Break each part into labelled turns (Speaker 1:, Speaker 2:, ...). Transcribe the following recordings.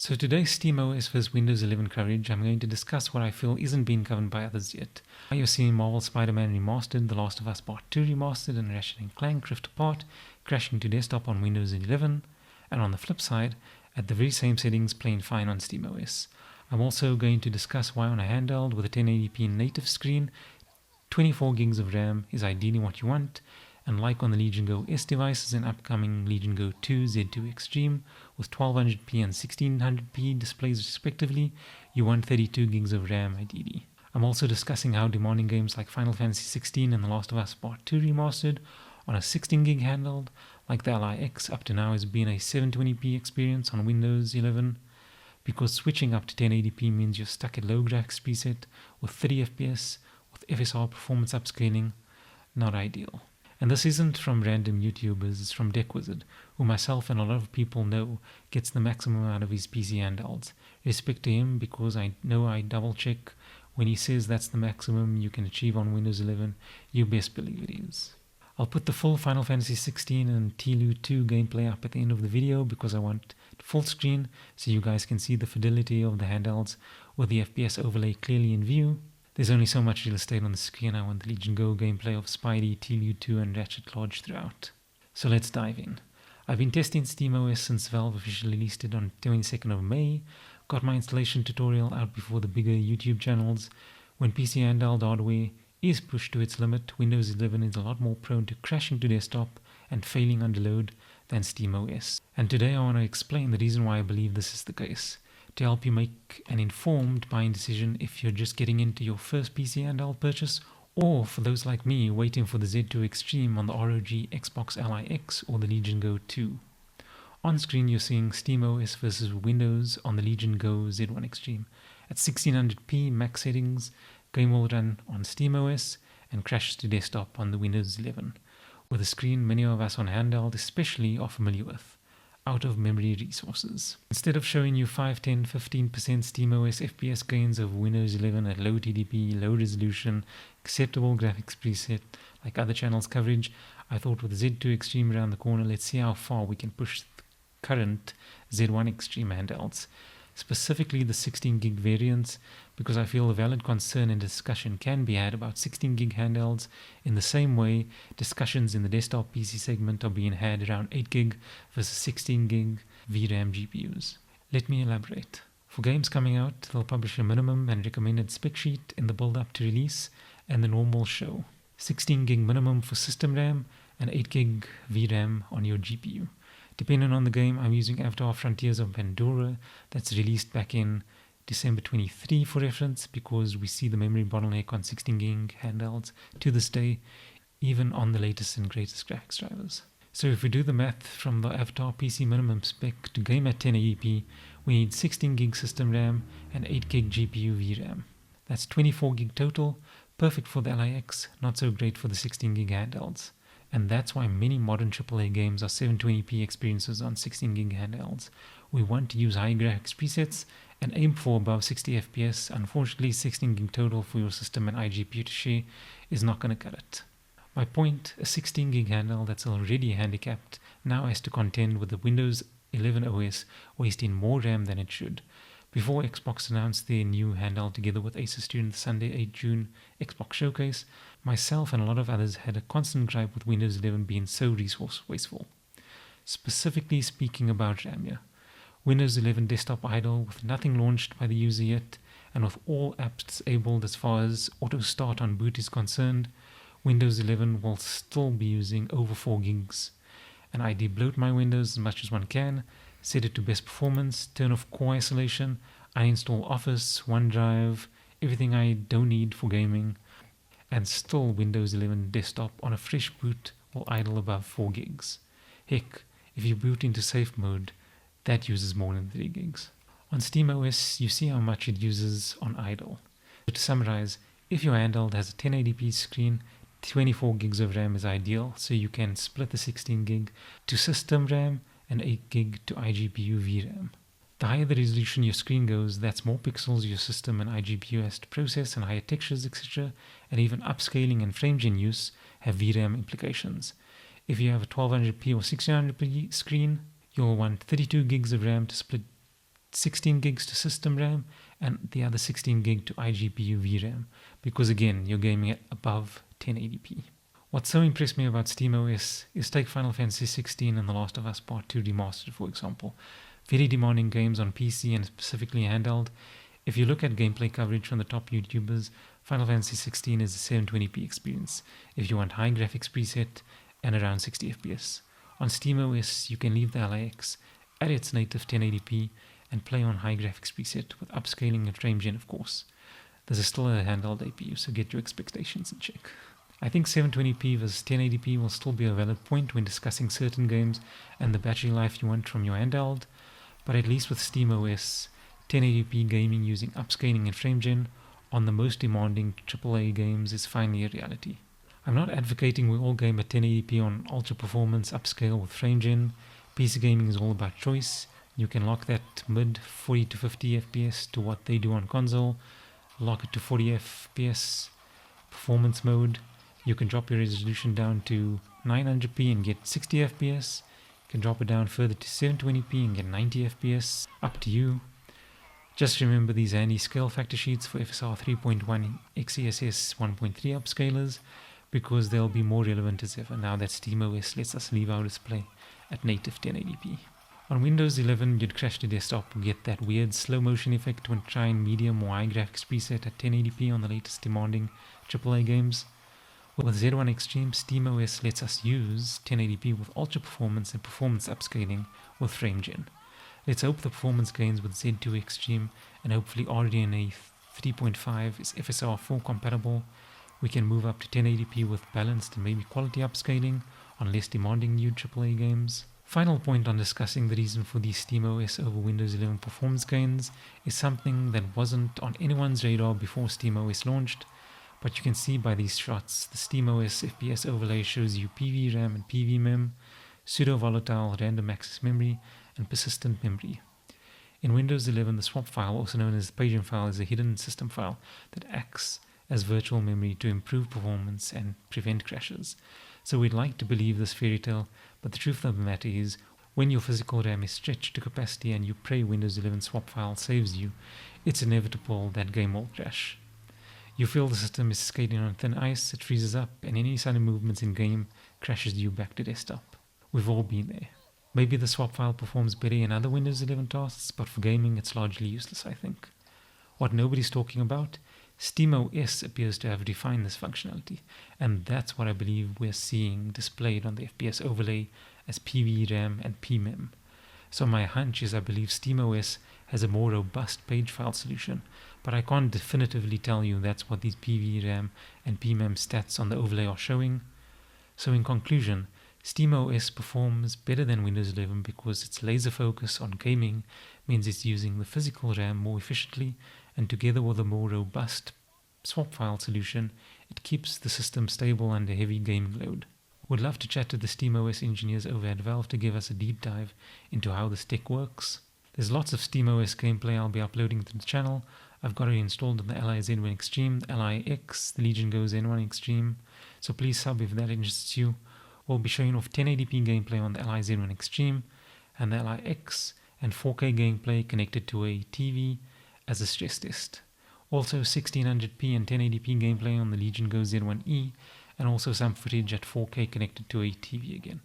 Speaker 1: So today's SteamOS vs Windows 11 coverage, I'm going to discuss what I feel isn't being covered by others yet. You're seeing Marvel Spider-Man Remastered, The Last of Us Part 2 Remastered, and Ratchet & Clank Rift Apart crashing to desktop on Windows 11, and on the flip side, at the very same settings playing fine on SteamOS. I'm also going to discuss why on a handheld with a 1080p native screen, 24 gigs of RAM is ideally what you want, and like on the Legion Go S devices and upcoming Legion Go 2 Z2 Extreme with 1200p and 1600p displays respectively, you want 32 gigs of RAM ideally. I'm also discussing how demanding games like Final Fantasy XVI and The Last of Us Part 2 Remastered on a 16 gig handheld like the LIX up to now has been a 720p experience on Windows 11, because switching up to 1080p means you're stuck at low graphics preset with 30 FPS with FSR performance upscaling. Not ideal. And this isn't from random YouTubers, it's from DeckWizard, who myself and a lot of people know gets the maximum out of his PC handhelds. Respect to him, because I know I double check when he says that's the maximum you can achieve on Windows 11, you best believe it is. I'll put the full Final Fantasy XVI and TLU 2 gameplay up at the end of the video because I want full screen so you guys can see the fidelity of the handhelds with the FPS overlay clearly in view. There's only so much real estate on the screen. I want the Legion Go gameplay of Spidey, TLU 2 and Ratchet Lodge throughout. So let's dive in. I've been testing SteamOS since Valve officially released it on 22nd of May. Got my installation tutorial out before the bigger YouTube channels. When PC handheld hardware is pushed to its limit, Windows 11 is a lot more prone to crashing to desktop and failing under load than SteamOS. And today I want to explain the reason why I believe this is the case, to help you make an informed buying decision if you're just getting into your first PC handheld purchase, or for those like me waiting for the Z2 Extreme on the ROG Xbox LIX or the Legion Go 2. On screen you're seeing SteamOS versus Windows on the Legion Go Z1 Extreme. At 1600p max settings, game will run on SteamOS and crashes to desktop on the Windows 11, with a screen many of us on handheld especially are familiar with, out of memory resources. Instead of showing you 5, 10, 15% SteamOS FPS gains of Windows 11 at low TDP, low resolution, acceptable graphics preset like other channels coverage, I thought with the Z2 Extreme around the corner, let's see how far we can push the current Z1 Extreme handhelds, specifically the 16 gig variants, because I feel a valid concern and discussion can be had about 16 gig handhelds in the same way discussions in the desktop PC segment are being had around 8 gig versus 16 gig VRAM GPUs. Let me elaborate. For games coming out, they'll publish a minimum and recommended spec sheet in the build-up to release and the normal show. 16 gig minimum for system RAM and 8 gig VRAM on your GPU. Depending on the game, I'm using Avatar Frontiers of Pandora that's released back in December 23 for reference, because we see the memory bottleneck on 16 gig handhelds to this day, even on the latest and greatest graphics drivers. So if we do the math from the Avatar PC minimum spec to game at 1080p, we need 16 gig system RAM and 8 gig GPU VRAM. That's 24 gig total, perfect for the LIX, not so great for the 16 gig handhelds. And that's why many modern AAA games are 720p experiences on 16 gig handhelds. We want to use high graphics presets and aim for above 60 FPS. Unfortunately, 16 gig total for your system and iGPU to share is not going to cut it. My point, a 16 gig handheld that's already handicapped now has to contend with the Windows 11 OS wasting more RAM than it should. Before Xbox announced their new handheld together with Asus during the Sunday 8 June Xbox showcase, myself and a lot of others had a constant gripe with Windows 11 being so resource wasteful. Specifically speaking about RAM here. Windows 11 desktop idle with nothing launched by the user yet, and with all apps disabled as far as auto start on boot is concerned, Windows 11 will still be using over 4 gigs. And I debloat my Windows as much as one can, set it to best performance, turn off core isolation, uninstall Office, OneDrive, everything I don't need for gaming, and still Windows 11 desktop on a fresh boot will idle above 4 gigs. Heck, if you boot into safe mode, that uses more than 3 gigs. On SteamOS, you see how much it uses on idle. So to summarize, if your handheld has a 1080p screen, 24 gigs of RAM is ideal, so you can split the 16 gig to system RAM and 8 gig to iGPU VRAM. The higher the resolution your screen goes, that's more pixels your system and iGPU has to process, and higher textures, etc. And even upscaling and frame gen use have VRAM implications. If you have a 1200p or 1600p screen, you'll want 32 gigs of RAM to split 16 gigs to system RAM and the other 16 gig to iGPU VRAM, because again, you're gaming at above 1080p. What so impressed me about SteamOS is take Final Fantasy 16 and The Last of Us Part 2 Remastered, for example. Very demanding games on PC and specifically handheld. If you look at gameplay coverage from the top YouTubers, Final Fantasy 16 is a 720p experience if you want high graphics preset and around 60 FPS. On SteamOS, you can leave the LAX at its native 1080p and play on high graphics preset with upscaling and frame gen, of course. This is still a handheld APU, so get your expectations in check. I think 720p versus 1080p will still be a valid point when discussing certain games and the battery life you want from your handheld, but at least with SteamOS, 1080p gaming using upscaling and frame gen on the most demanding AAA games is finally a reality. I'm not advocating we all game at 1080p on ultra performance upscale with frame gen. PC gaming is all about choice. You can lock that mid 40 to 50 FPS to what they do on console, lock it to 40 FPS performance mode. You can drop your resolution down to 900p and get 60 FPS. You can drop it down further to 720p and get 90 FPS. Up to you. Just remember these handy scale factor sheets for FSR 3.1 XeSS 1.3 upscalers, because they'll be more relevant as ever now that SteamOS lets us leave our display at native 1080p. On Windows 11, you'd crash the desktop or get that weird slow motion effect when trying medium or high graphics preset at 1080p on the latest demanding AAA games. With Z1 Extreme, SteamOS lets us use 1080p with ultra performance and performance upscaling with frame gen. Let's hope the performance gains with Z2 Extreme and hopefully RDNA 3.5 is FSR 4 compatible. We can move up to 1080p with balanced and maybe quality upscaling on less demanding new AAA games. Final point on discussing the reason for these SteamOS over Windows 11 performance gains is something that wasn't on anyone's radar before SteamOS launched, but you can see by these shots the SteamOS FPS overlay shows you PVRAM and PVMem, pseudo-volatile random access memory, and persistent memory. In Windows 11, the swap file, also known as the paging file, is a hidden system file that acts as virtual memory to improve performance and prevent crashes. So we'd like to believe this fairy tale, but the truth of the matter is, when your physical RAM is stretched to capacity and you pray Windows 11 swap file saves you, it's inevitable that game will crash. You feel the system is skating on thin ice, it freezes up, and any sudden movements in game crashes you back to desktop. We've all been there. Maybe the swap file performs better in other Windows 11 tasks, but for gaming it's largely useless, I think. What nobody's talking about, SteamOS appears to have refined this functionality, and that's what I believe we're seeing displayed on the FPS overlay as PVRAM and PMEM. So my hunch is I believe SteamOS has a more robust page file solution, but I can't definitively tell you that's what these PVRAM and PMEM stats on the overlay are showing. So in conclusion, SteamOS performs better than Windows 11 because its laser focus on gaming means it's using the physical RAM more efficiently, and together with a more robust swap file solution, it keeps the system stable under heavy gaming load. Would love to chat to the SteamOS engineers over at Valve to give us a deep dive into how this tech works. There's lots of SteamOS gameplay I'll be uploading to the channel. I've got it installed on the Li Z1 Extreme, the LIX, the Legion Go Z1 Extreme, so please sub if that interests you. We'll be showing off 1080p gameplay on the Li Z1 Extreme and the LIX, and 4K gameplay connected to a TV as a stress test. Also 1600p and 1080p gameplay on the Legion Go Z1E, and also some footage at 4K connected to a TV again.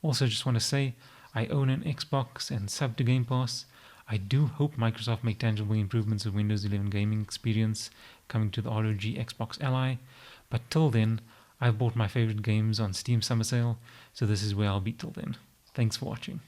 Speaker 1: Also just want to say, I own an Xbox and sub to Game Pass. I do hope Microsoft make tangible improvements of Windows 11 gaming experience coming to the ROG Xbox Ally, but till then, I've bought my favorite games on Steam Summer Sale, so this is where I'll be till then. Thanks for watching.